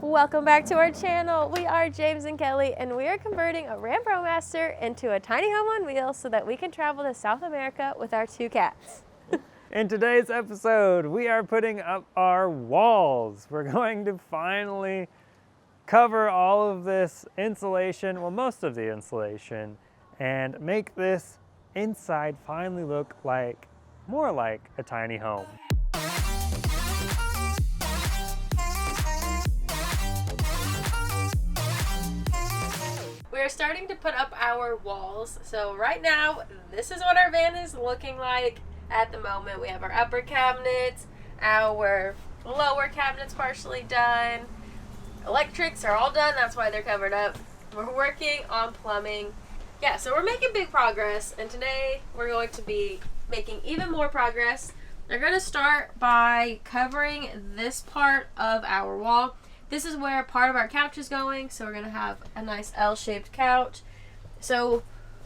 Welcome back to our channel. We are James and Kelly, and we are converting a Ram ProMaster into a tiny home on wheels so that we can travel to South America with our 2 cats. In today's episode, we are putting up our walls. We're going to finally cover all of this insulation, well, most of the insulation, and make this inside finally look like more like a tiny home. We're starting to put up our walls. So right now, this is what our van is looking like at the moment. We have our upper cabinets, our lower cabinets partially done. Electrics are all done, that's why they're covered up. We're working on plumbing. Yeah, so we're making big progress, and today we're going to be making even more progress. They're going to start by covering this part of our wall. This is where part of our couch is going, so we're going to have a nice L-shaped couch. So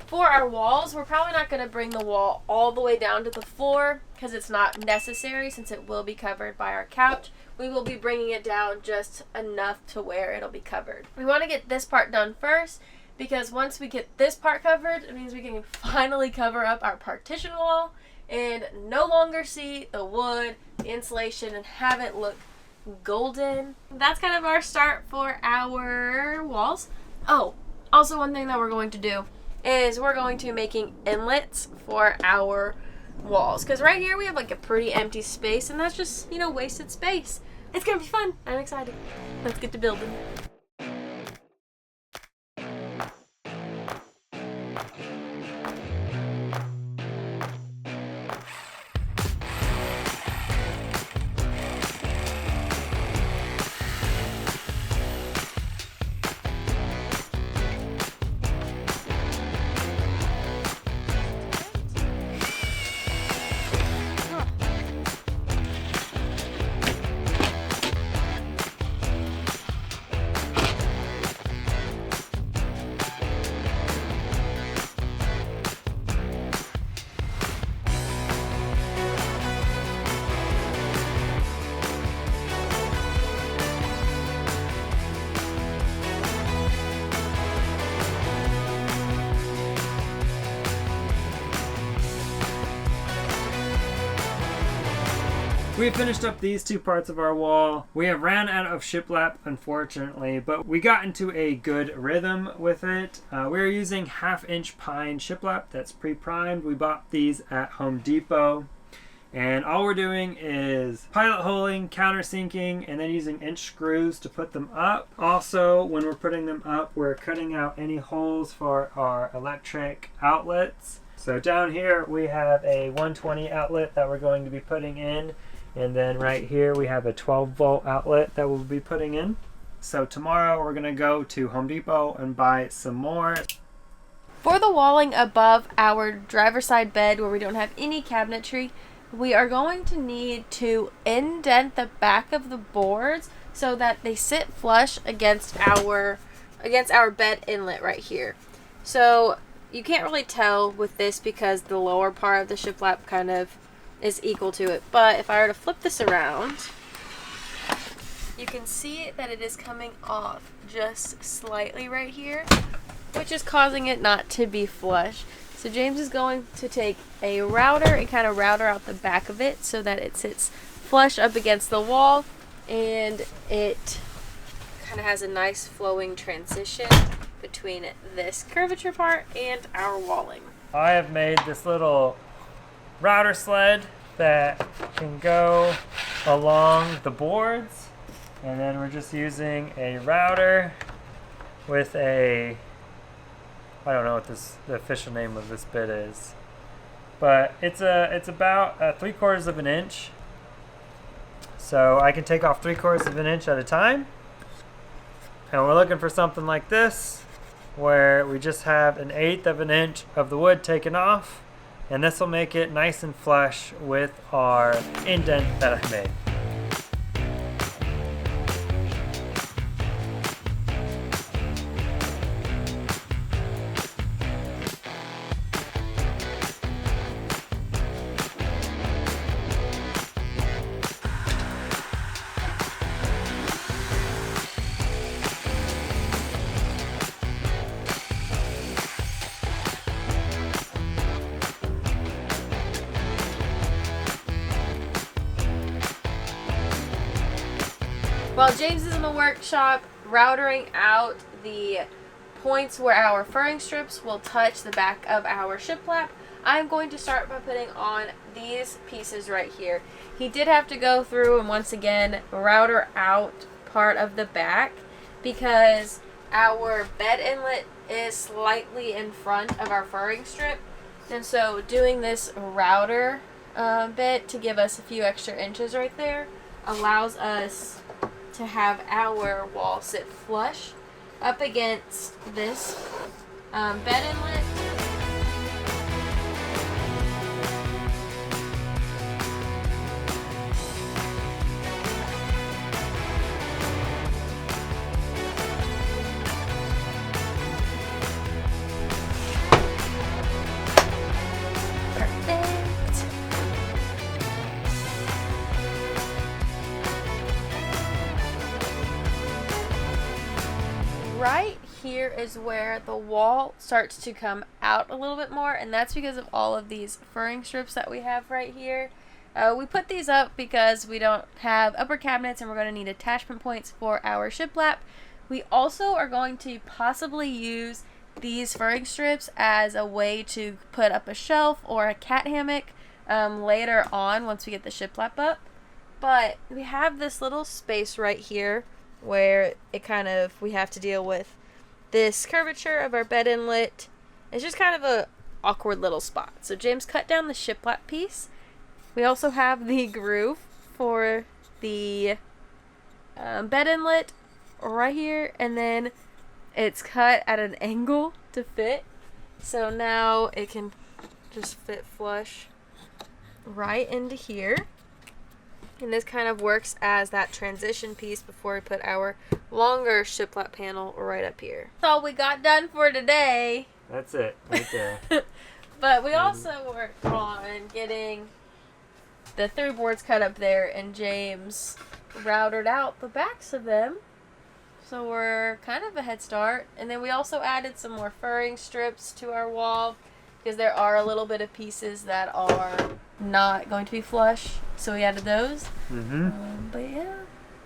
for our walls, we're probably not going to bring the wall all the way down to the floor because it's not necessary since it will be covered by our couch. We will be bringing it down just enough to where it'll be covered. We want to get this part done first because once we get this part covered, it means we can finally cover up our partition wall and no longer see the wood, the insulation, and have it look golden. That's kind of our start for our walls. Oh, also one thing that we're going to do is we're going to be making inlets for our walls because right here we have like a pretty empty space and that's just, wasted space. It's gonna be fun. I'm excited. Let's get to building. We finished up these 2 parts of our wall. We have ran out of shiplap, unfortunately, but we got into a good rhythm with it. We're using 1/2-inch pine shiplap that's pre-primed. We bought these at Home Depot. And all we're doing is pilot holing, countersinking, and then using inch screws to put them up. Also, when we're putting them up, we're cutting out any holes for our electric outlets. So down here, we have a 120 outlet that we're going to be putting in. And then right here we have a 12-volt outlet that we'll be putting in. So tomorrow we're gonna go to Home Depot and buy some more. For the walling above our driver's side bed where we don't have any cabinetry, we are going to need to indent the back of the boards so that they sit flush against our bed inlet right here. So you can't really tell with this because the lower part of the shiplap kind of is equal to it, but if I were to flip this around, you can see that it is coming off just slightly right here, which is causing it not to be flush. So James is going to take a router and kind of router out the back of it so that it sits flush up against the wall and it kind of has a nice flowing transition between this curvature part and our walling. I have made this little router sled that can go along the boards, and then we're just using a router with a, I don't know what the official name of this bit is, but it's about 3/4 of an inch, so I can take off 3/4 of an inch at a time. And we're looking for something like this where we just have 1/8 of an inch of the wood taken off. And this will make it nice and flush with our indent that I made. While James is in the workshop routering out the points where our furring strips will touch the back of our shiplap, I'm going to start by putting on these pieces right here. He did have to go through and once again router out part of the back because our bed inlet is slightly in front of our furring strip, and so doing this router bit to give us a few extra inches right there allows us to have our wall sit flush up against this bed inlet. Right here is where the wall starts to come out a little bit more, and that's because of all of these furring strips that we have right here. We put these up because we don't have upper cabinets and we're going to need attachment points for our shiplap. We also are going to possibly use these furring strips as a way to put up a shelf or a cat hammock later on once we get the shiplap up. But we have this little space right here where it kind of, we have to deal with this curvature of our bed inlet. It's just kind of a awkward little spot. So James cut down the shiplap piece. We also have the groove for the bed inlet right here, and then it's cut at an angle to fit. So now it can just fit flush right into here. And this kind of works as that transition piece before we put our longer shiplap panel right up here. That's all we got done for today. That's it, right there. But we also worked on getting the through boards cut up there, and James routed out the backs of them. So we're kind of a head start. And then we also added some more furring strips to our wall because there are a little bit of pieces that are not going to be flush. So we added those. But yeah,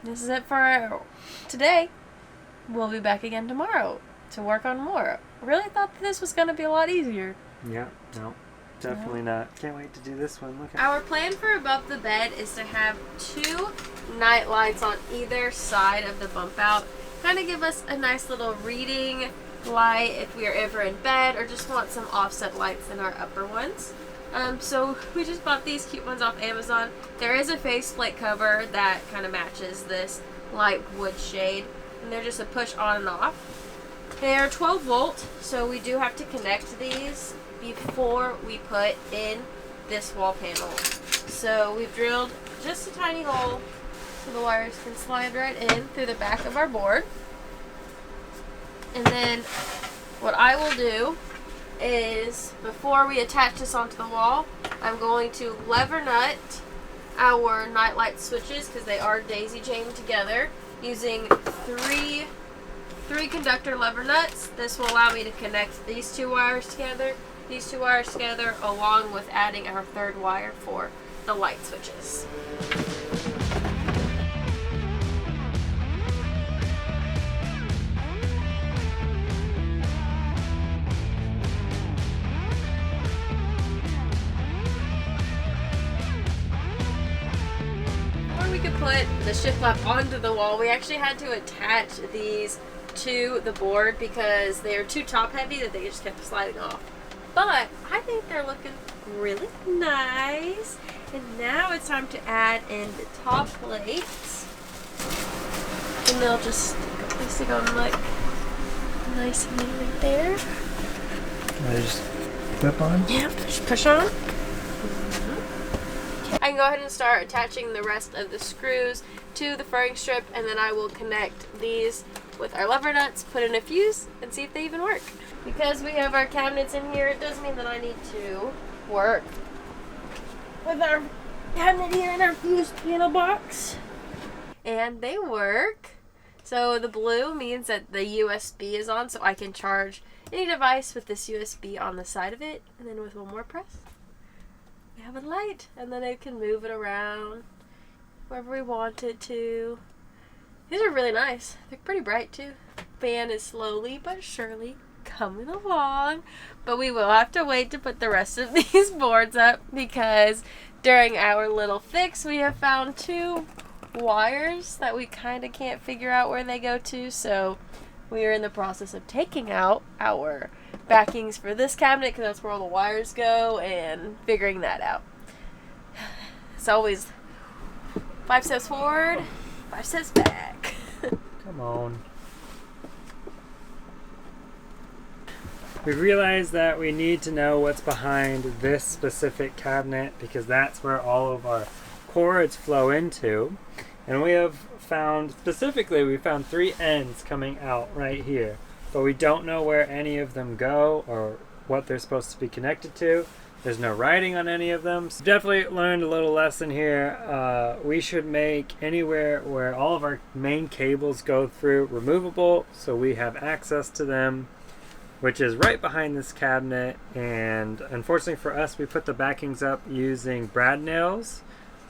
this is it for today. We'll be back again tomorrow to work on more. I really thought that this was going to be a lot easier. Yeah, no, definitely not. Can't wait to do this one. Look at Our plan for above the bed is to have 2 night lights on either side of the bump out. Kind of give us a nice little reading light if we are ever in bed or just want some offset lights in our upper ones. So we just bought these cute ones off Amazon. There is a faceplate cover that kind of matches this light wood shade, and they're just a push on and off. They are 12 volt, so we do have to connect these before we put in this wall panel. So we've drilled just a tiny hole so the wires can slide right in through the back of our board. And then what I will do is, before we attach this onto the wall, I'm going to lever nut our nightlight switches because they are daisy chained together using three conductor lever nuts. This will allow me to connect these 2 wires together, along with adding our 3rd wire for the light switches. We could put the shiplap onto the wall. We actually had to attach these to the board because they are too top heavy that they just kept sliding off. But I think they're looking really nice. And now it's time to add in the top plates. And they'll just stick on like nice and neat right there. They just clip on? Yeah, just push on. I can go ahead and start attaching the rest of the screws to the furring strip, and then I will connect these with our lever nuts, put in a fuse, and see if they even work. Because we have our cabinets in here, it does mean that I need to work with our cabinet here in our fuse panel box. And they work. So the blue means that the USB is on, so I can charge any device with this USB on the side of it, and then with one more press, we have a light, and then I can move it around wherever we want it to. These are really nice. They're pretty bright too. Fan is slowly but surely coming along, but we will have to wait to put the rest of these boards up because during our little fix we have found 2 wires that we kind of can't figure out where they go to, so we are in the process of taking out our backings for this cabinet because that's where all the wires go and figuring that out. It's always 5 steps forward, 5 steps back. Come on. We realized that we need to know what's behind this specific cabinet because that's where all of our cords flow into. And we have found, specifically, we found 3 ends coming out right here. But we don't know where any of them go or what they're supposed to be connected to. There's no writing on any of them. So definitely learned a little lesson here. We should make anywhere where all of our main cables go through removable so we have access to them, which is right behind this cabinet. And unfortunately for us, we put the backings up using brad nails.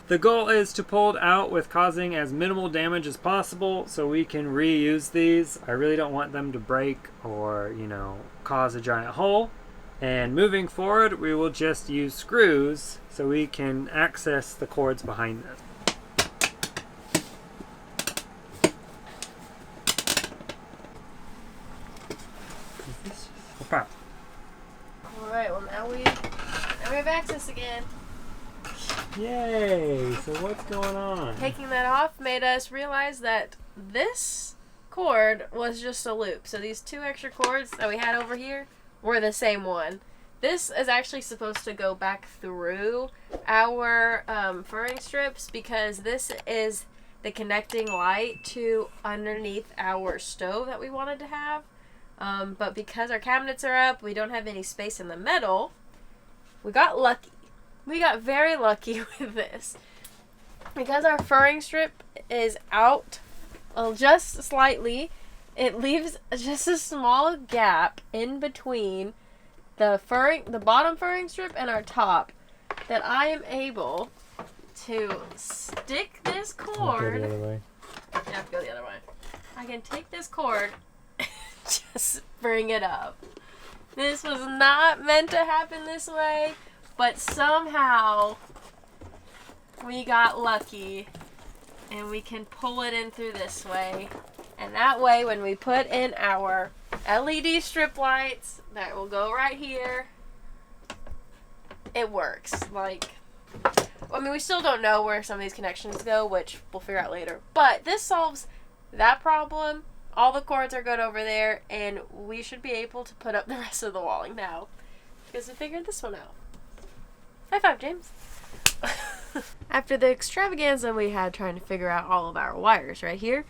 The goal is to pull it out with causing as minimal damage as possible so we can reuse these. I really don't want them to break or, you know, cause a giant hole. And moving forward, we will just use screws so we can access the cords behind them. Alright, well now we have access again. Yay! So what's going on? Taking that off made us realize that this cord was just a loop. So these 2 extra cords that we had over here were the same one. This is actually supposed to go back through our furring strips because this is the connecting light to underneath our stove that we wanted to have. But because our cabinets are up, we don't have any space in the middle. We got lucky. We got very lucky with this. Because our furring strip is out just slightly, it leaves just a small gap in between the bottom furring strip and our top that I am able to stick this cord. Go the other way. I have to go the other way. I can take this cord and just bring it up. This was not meant to happen this way, but somehow we got lucky and we can pull it in through this way. And that way when we put in our LED strip lights that will go right here, it works. Like, I mean, we still don't know where some of these connections go, which we'll figure out later. But this solves that problem. All the cords are good over there, and we should be able to put up the rest of the walling now because we figured this one out. High five, James. After the extravaganza we had trying to figure out all of our wires right here,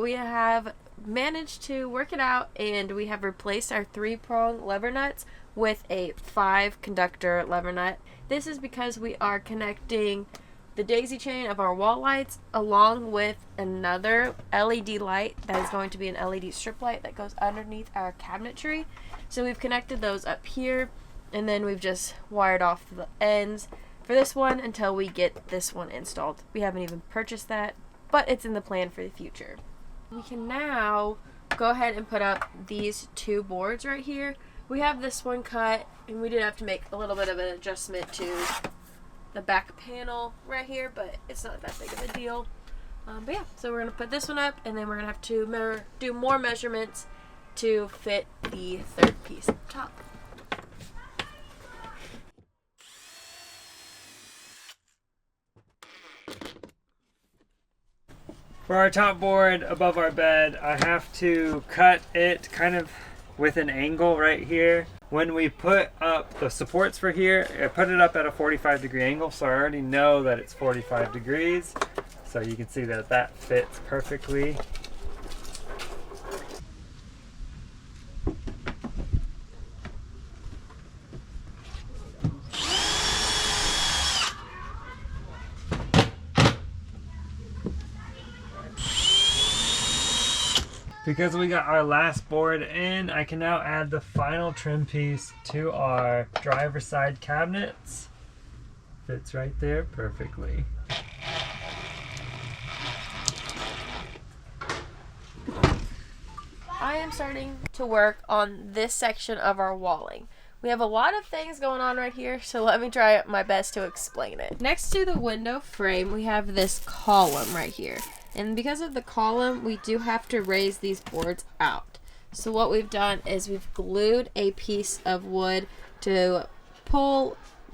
we have managed to work it out, and we have replaced our 3-prong lever nuts with a 5-conductor lever nut. This is because we are connecting the daisy chain of our wall lights along with another LED light that is going to be an LED strip light that goes underneath our cabinetry. So we've connected those up here, and then we've just wired off the ends for this one until we get this one installed. We haven't even purchased that, but it's in the plan for the future. We can now go ahead and put up these 2 boards right here. We have this one cut, and we did have to make a little bit of an adjustment to the back panel right here, but it's not that big of a deal. But yeah, so we're going to put this one up, and then we're going to have to do more measurements to fit the 3rd piece up top. For our top board above our bed, I have to cut it kind of with an angle right here. When we put up the supports for here, I put it up at a 45-degree angle, so I already know that it's 45 degrees. So you can see that that fits perfectly. Because we got our last board in, I can now add the final trim piece to our driver's side cabinets. Fits right there perfectly. I am starting to work on this section of our walling. We have a lot of things going on right here, so let me try my best to explain it. Next to the window frame, we have this column right here. And because of the column, we do have to raise these boards out. So what we've done is we've glued a piece of wood to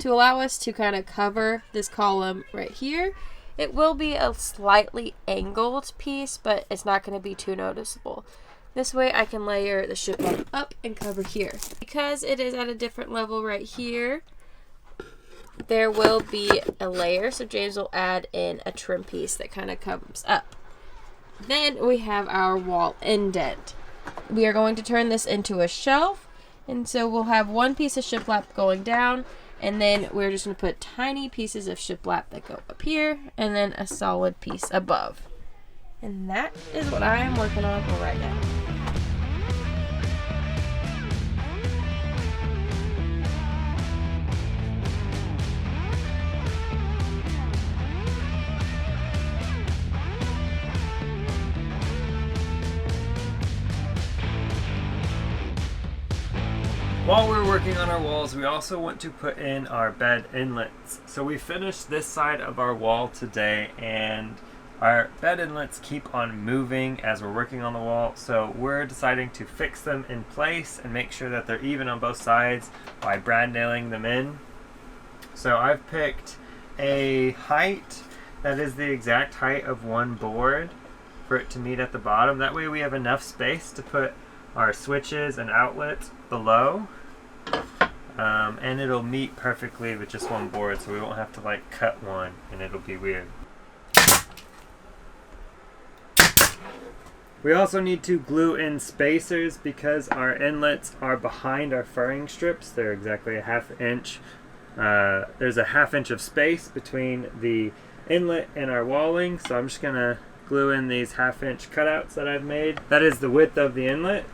allow us to kind of cover this column right here. It will be a slightly angled piece, but it's not going to be too noticeable. This way I can layer the shiplap up and cover here. Because it is at a different level right here, there will be a layer, so James will add in a trim piece that kind of comes up. Then we have our wall indent. We are going to turn this into a shelf, and so we'll have one piece of shiplap going down, and then we're just going to put tiny pieces of shiplap that go up here, and then a solid piece above. And that is what I am working on right now. While we're working on our walls, we also want to put in our bed inlets. So we finished this side of our wall today, and our bed inlets keep on moving as we're working on the wall. So we're deciding to fix them in place and make sure that they're even on both sides by brad nailing them in. So I've picked a height that is the exact height of one board for it to meet at the bottom. That way we have enough space to put our switches and outlets below, and it'll meet perfectly with just one board, so we won't have to like cut one and it'll be weird. We also need to glue in spacers because our inlets are behind our furring strips. They're exactly a ½ inch. There's a ½ inch of space between the inlet and our walling, so I'm just gonna glue in these ½ inch cutouts that I've made. That is the width of the inlet.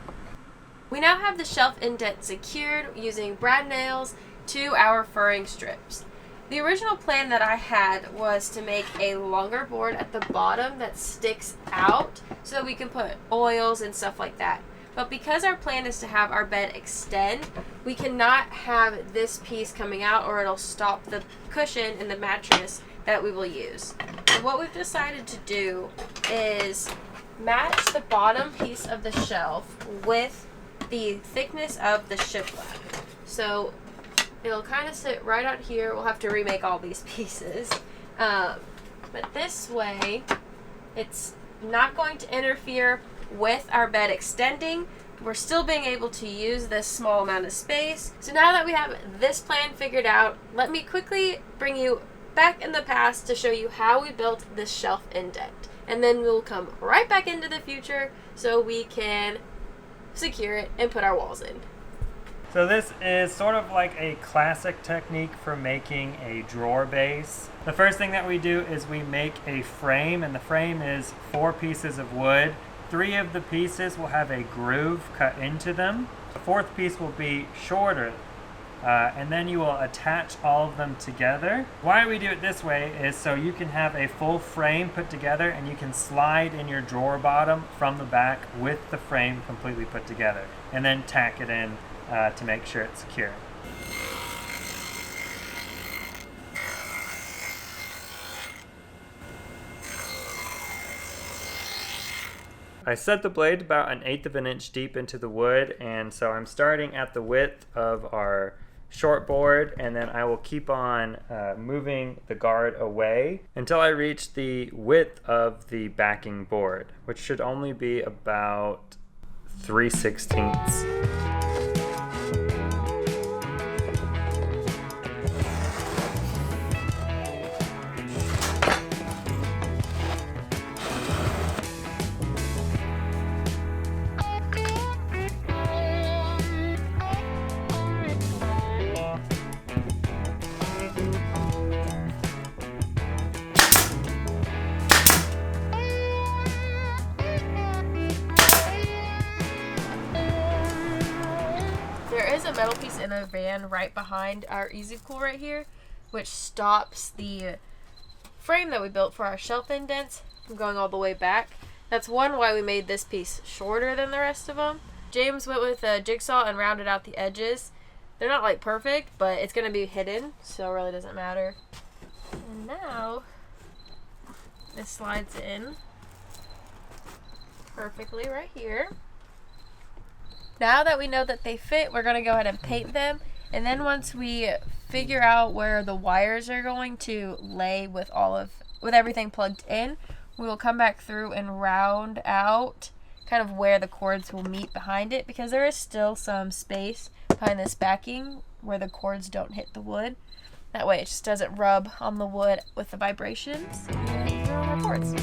We now have the shelf indent secured using brad nails to our furring strips. The original plan that I had was to make a longer board at the bottom that sticks out so that we can put oils and stuff like that. But because our plan is to have our bed extend, we cannot have this piece coming out or it'll stop the cushion in the mattress that we will use. So what we've decided to do is match the bottom piece of the shelf with the thickness of the shiplap. So it'll kind of sit right out here. We'll have to remake all these pieces. But this way, it's not going to interfere with our bed extending. We're still being able to use this small amount of space. So now that we have this plan figured out, let me quickly bring you back in the past to show you how we built this shelf indent. And then we'll come right back into the future so we can secure it and put our walls in. So this is sort of like a classic technique for making a drawer base. The first thing that we do is we make a frame, and the frame is 4 pieces of wood. 3 of the pieces will have a groove cut into them. The 4th piece will be shorter, and then you will attach all of them together. Why we do it this way is so you can have a full frame put together and you can slide in your drawer bottom from the back with the frame completely put together, and then tack it in to make sure it's secure. I set the blade about 1/8 of an inch deep into the wood, and so I'm starting at the width of our short board, and then I will keep on moving the guard away until I reach the width of the backing board, which should only be about 3/16. There is a metal piece in a van right behind our Easy Cool right here, which stops the frame that we built for our shelf indents from going all the way back. That's one why we made this piece shorter than the rest of them. James went with a jigsaw and rounded out the edges. They're not like perfect, but it's going to be hidden, so it really doesn't matter. And now, this slides in perfectly right here. Now that we know that they fit, we're going to go ahead and paint them. And then once we figure out where the wires are going to lay with everything plugged in, we will come back through and round out kind of where the cords will meet behind it, because there is still some space behind this backing where the cords don't hit the wood. That way it just doesn't rub on the wood with the vibrations and throw on our cords.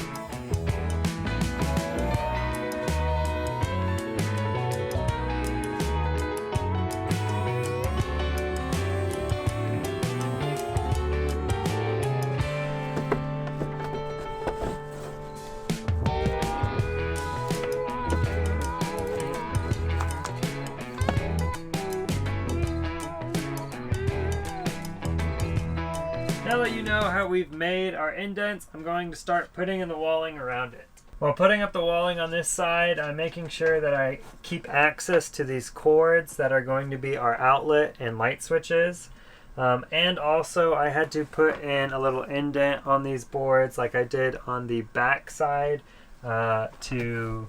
Now that you know how we've made our indents, I'm going to start putting in the walling around it. While putting up the walling on this side, I'm making sure that I keep access to these cords that are going to be our outlet and light switches. And also I had to put in a little indent on these boards like I did on the back side to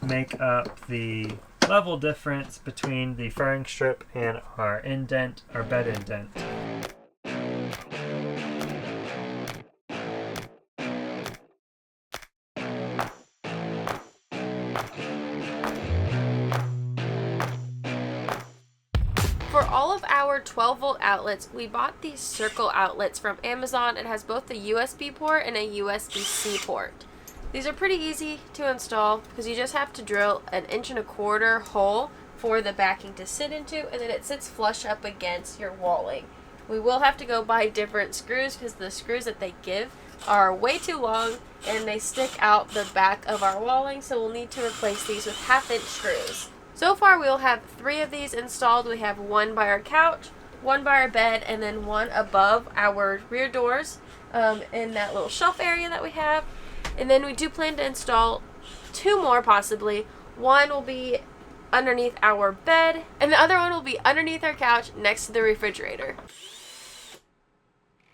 make up the level difference between the furring strip and our indent, our bed indent. For all of our 12-volt outlets, we bought these circle outlets from Amazon. It has both a USB port and a USB-C port. These are pretty easy to install because you just have to drill an 1.25 inch hole for the backing to sit into, and then it sits flush up against your walling. We will have to go buy different screws because the screws that they give are way too long and they stick out the back of our walling, so we'll need to replace these with 1/2 inch screws. So far we'll have 3 of these installed. We have one by our couch, one by our bed, and then one above our rear doors in that little shelf area that we have. And then we do plan to install 2 more possibly. One will be underneath our bed, and the other one will be underneath our couch next to the refrigerator.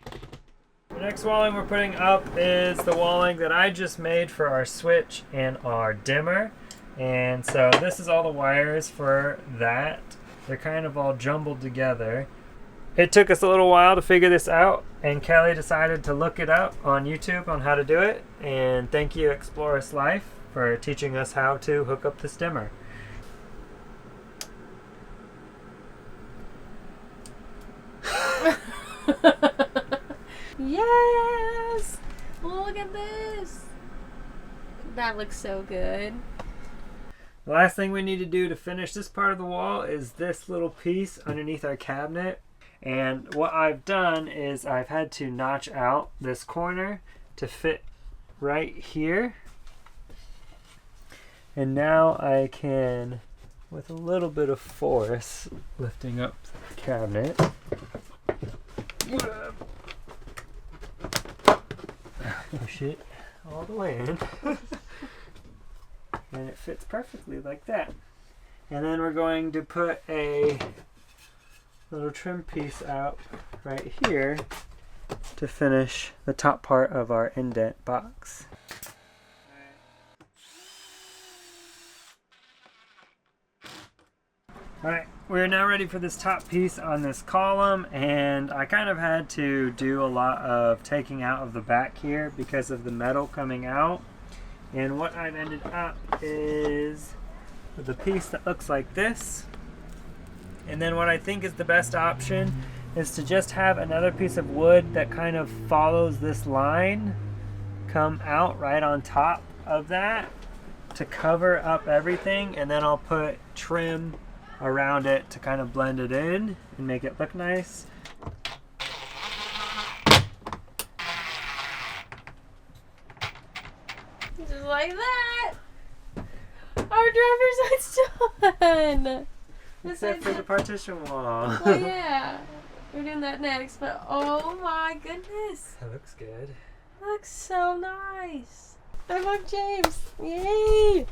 The next walling we're putting up is the walling that I just made for our switch and our dimmer. And so this is all the wires for that. They're kind of all jumbled together. It took us a little while to figure this out, and Kelly decided to look it up on YouTube on how to do it. And thank you, Explorers Life, for teaching us how to hook up this dimmer. Yes! Look at this! That looks so good. The last thing we need to do to finish this part of the wall is this little piece underneath our cabinet. And what I've done is I've had to notch out this corner to fit right here. And now I can, with a little bit of force, lifting up the cabinet, push it all the way in. And it fits perfectly like that. And then we're going to put a little trim piece out right here to finish the top part of our indent box. Alright, we're now ready for this top piece on this column, and I kind of had to do a lot of taking out of the back here because of the metal coming out. And what I've ended up is with a piece that looks like this. And then what I think is the best option is to just have another piece of wood that kind of follows this line come out right on top of that to cover up everything, and then I'll put trim around it to kind of blend it in and make it look nice. Just like that. Our driver's side's done. Except for the partition wall. Well, yeah. We're doing that next, but oh my goodness. That looks good. Looks so nice. I love James. Yay!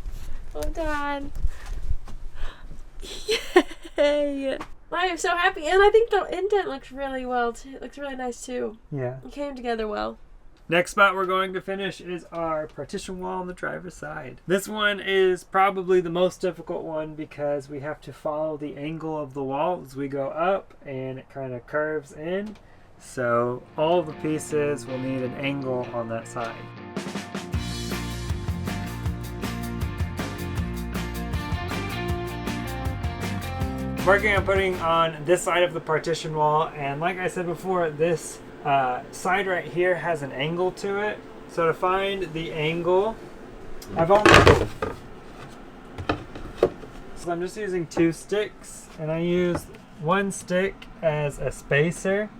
Well done. Yay! I am so happy, and I think the indent looks really well too. It looks really nice too. Yeah. It came together well. Next spot we're going to finish is our partition wall on the driver's side. This one is probably the most difficult one because we have to follow the angle of the wall as we go up, and it kind of curves in. So all the pieces will need an angle on that side. Working on putting on this side of the partition wall, and like I said before, this side right here has an angle to it. So to find the angle, so I'm just using 2 sticks, and I use one stick as a spacer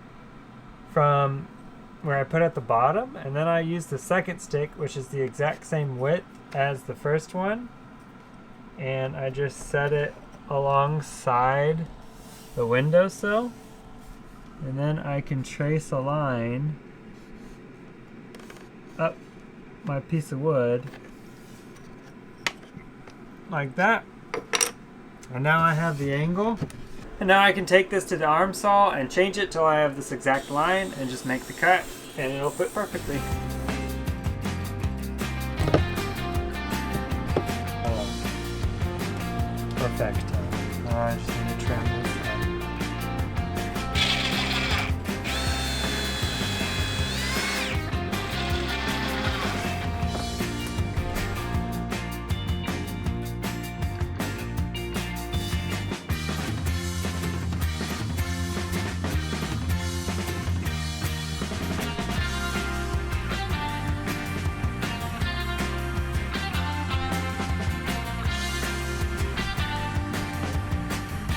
from where I put at the bottom, and then I use the second stick, which is the exact same width as the first one, and I just set it alongside the windowsill, and then I can trace a line up my piece of wood like that, and now I have the angle. And now I can take this to the arm saw and change it till I have this exact line and just make the cut, and it'll fit perfectly. Perfect. I just need to trim this.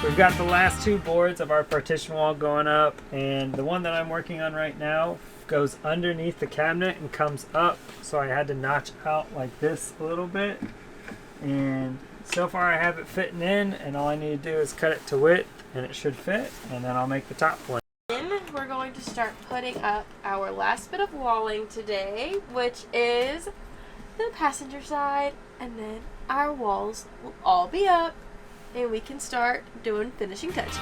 We've got the last 2 boards of our partition wall going up, and the one that I'm working on right now goes underneath the cabinet and comes up, so I had to notch out like this a little bit, and so far I have it fitting in, and all I need to do is cut it to width and it should fit, and then I'll make the top one. Then we're going to start putting up our last bit of walling today, which is the passenger side, and then our walls will all be up and we can start doing finishing touches.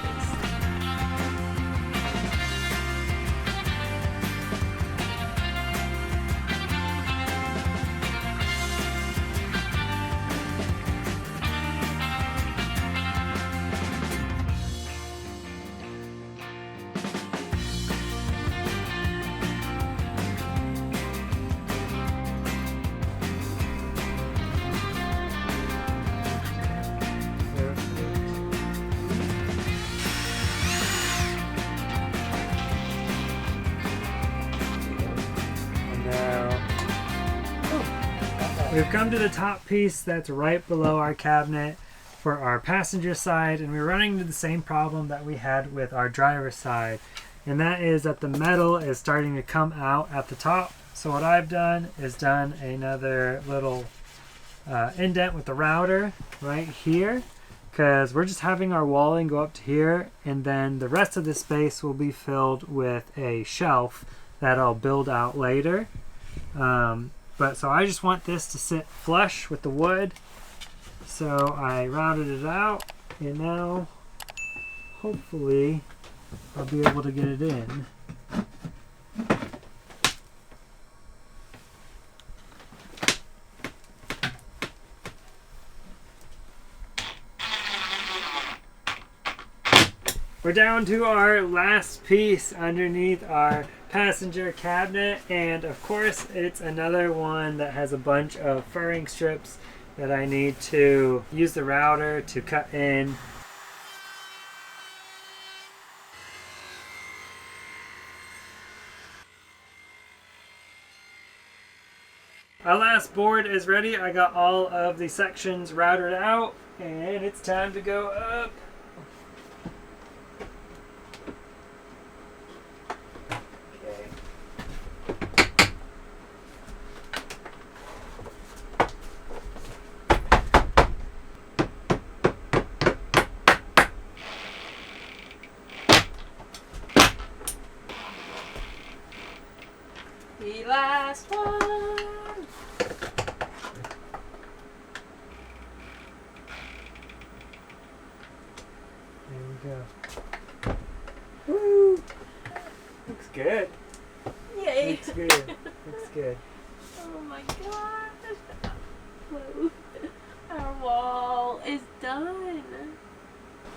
We've come to the top piece that's right below our cabinet for our passenger side, and we're running into the same problem that we had with our driver's side, and that is that the metal is starting to come out at the top. So what I've done is done another little indent with the router right here, because we're just having our walling go up to here, and then the rest of the space will be filled with a shelf that I'll build out later. But so I just want this to sit flush with the wood. So I rounded it out, and now hopefully I'll be able to get it in. We're down to our last piece underneath our passenger cabinet, and of course it's another one that has a bunch of furring strips that I need to use the router to cut in. Our last board is ready. I got all of the sections routed out, and it's time to go up. The last one. we go. Woo! Looks good. Yay! Looks good. Looks good. Oh my gosh! Whoa. Our wall is done.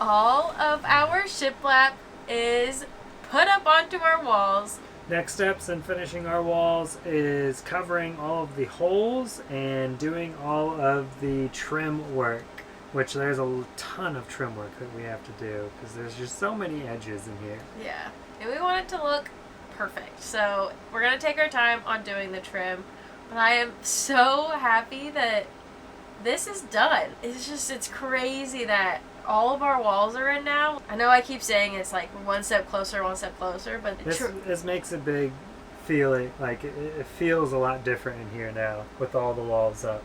All of our shiplap is put up onto our walls. Next steps in finishing our walls is covering all of the holes and doing all of the trim work, which there's a ton of trim work that we have to do because there's just so many edges in here. Yeah, and we want it to look perfect. So we're going to take our time on doing the trim, but I am so happy that this is done. It's crazy that all of our walls are in now. I know I keep saying it's like one step closer, but this makes a big feeling, like it feels a lot different in here now with all the walls up.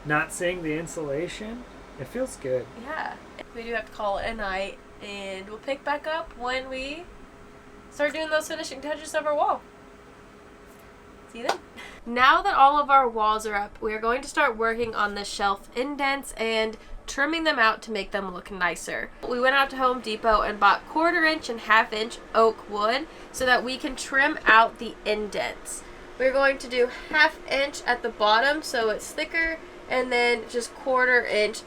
Not seeing the insulation, it feels good. Yeah. We do have to call it a night, and we'll pick back up when we start doing those finishing touches of our wall. See you then. Now that all of our walls are up, we are going to start working on the shelf indents and trimming them out to make them look nicer. We went out to Home Depot and bought 1/4 inch and 1/2 inch oak wood so that we can trim out the indents. We're going to do 1/2 inch at the bottom so it's thicker, and then just 1/4 inch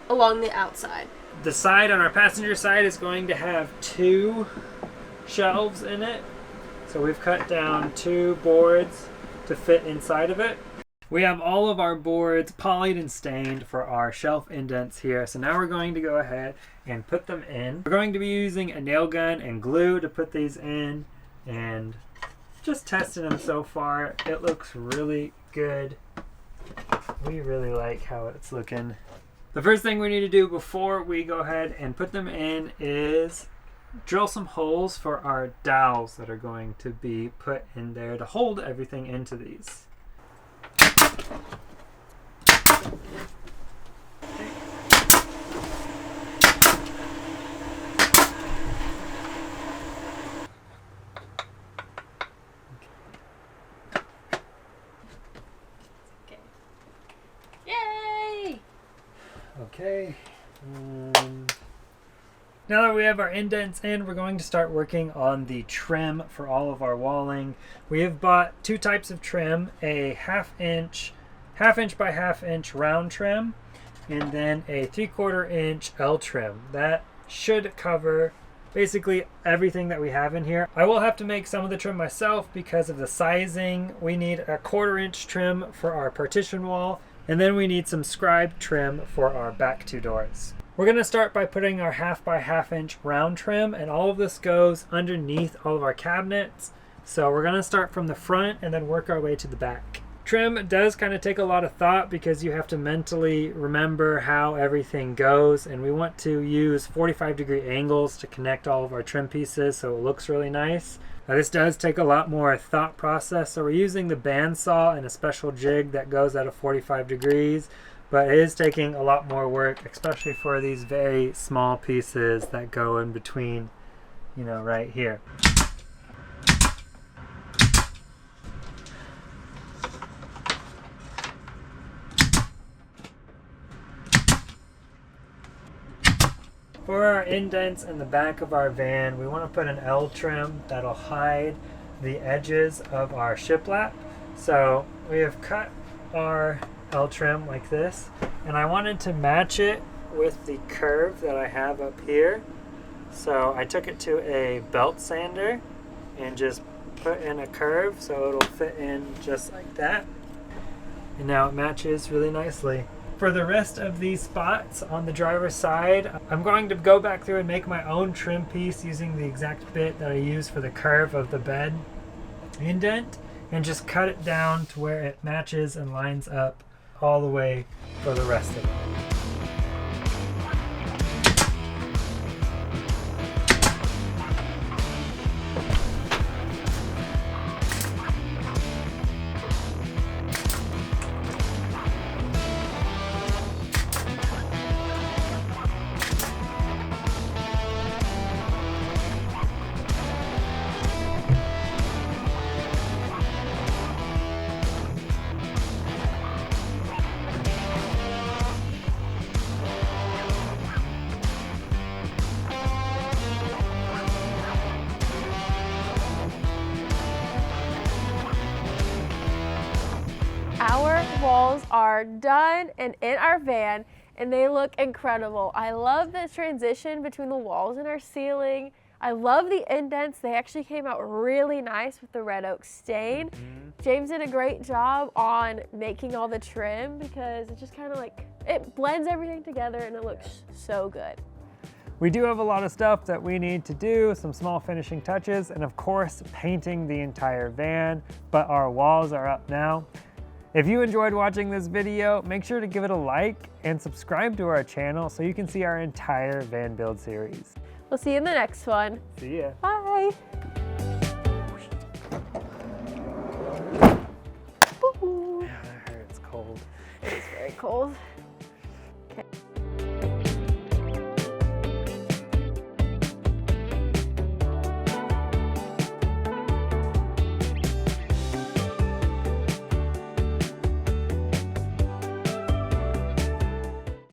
along the outside. The side on our passenger side is going to have 2 shelves in it. So we've cut down 2 boards to fit inside of it. We have all of our boards polyed and stained for our shelf indents here. So now we're going to go ahead and put them in. We're going to be using a nail gun and glue to put these in, and just testing them so far. It looks really good. We really like how it's looking. The first thing we need to do before we go ahead and put them in is drill some holes for our dowels that are going to be put in there to hold everything into these. Yay! Okay. Now that we have our indents in, we're going to start working on the trim for all of our walling. We have bought 2 types of trim, a 1/2 inch by 1/2 inch round trim, and then a 3/4 inch L trim. That should cover basically everything that we have in here. I will have to make some of the trim myself because of the sizing. We need a 1/4 inch trim for our partition wall, and then we need some scribe trim for our back 2 doors. We're going to start by putting our 1/2 by 1/2 inch round trim, and all of this goes underneath all of our cabinets. So we're going to start from the front and then work our way to the back. Trim does kind of take a lot of thought because you have to mentally remember how everything goes, and we want to use 45-degree angles to connect all of our trim pieces so it looks really nice. Now, this does take a lot more thought process, so we're using the bandsaw and a special jig that goes at a 45 degrees, but it is taking a lot more work, especially for these very small pieces that go in between, right here. For our indents in the back of our van, we want to put an L trim that'll hide the edges of our shiplap. So we have cut our L trim like this, and I wanted to match it with the curve that I have up here. So I took it to a belt sander and just put in a curve so it'll fit in just like that. And now it matches really nicely. For the rest of these spots on the driver's side, I'm going to go back through and make my own trim piece using the exact bit that I used for the curve of the bed indent, and just cut it down to where it matches and lines up all the way for the rest of it. are done and in our van, and they look incredible. I love the transition between the walls and our ceiling. I love the indents. They actually came out really nice with the red oak stain. James did a great job on making all the trim because it just kind of like, it blends everything together and it looks so good. We do have a lot of stuff that we need to do, some small finishing touches, and of course, painting the entire van, but our walls are up now. If you enjoyed watching this video, make sure to give it a like and subscribe to our channel so you can see our entire van build series. We'll see you in the next one. See ya. Bye. Yeah, that hurts cold. It's very cold.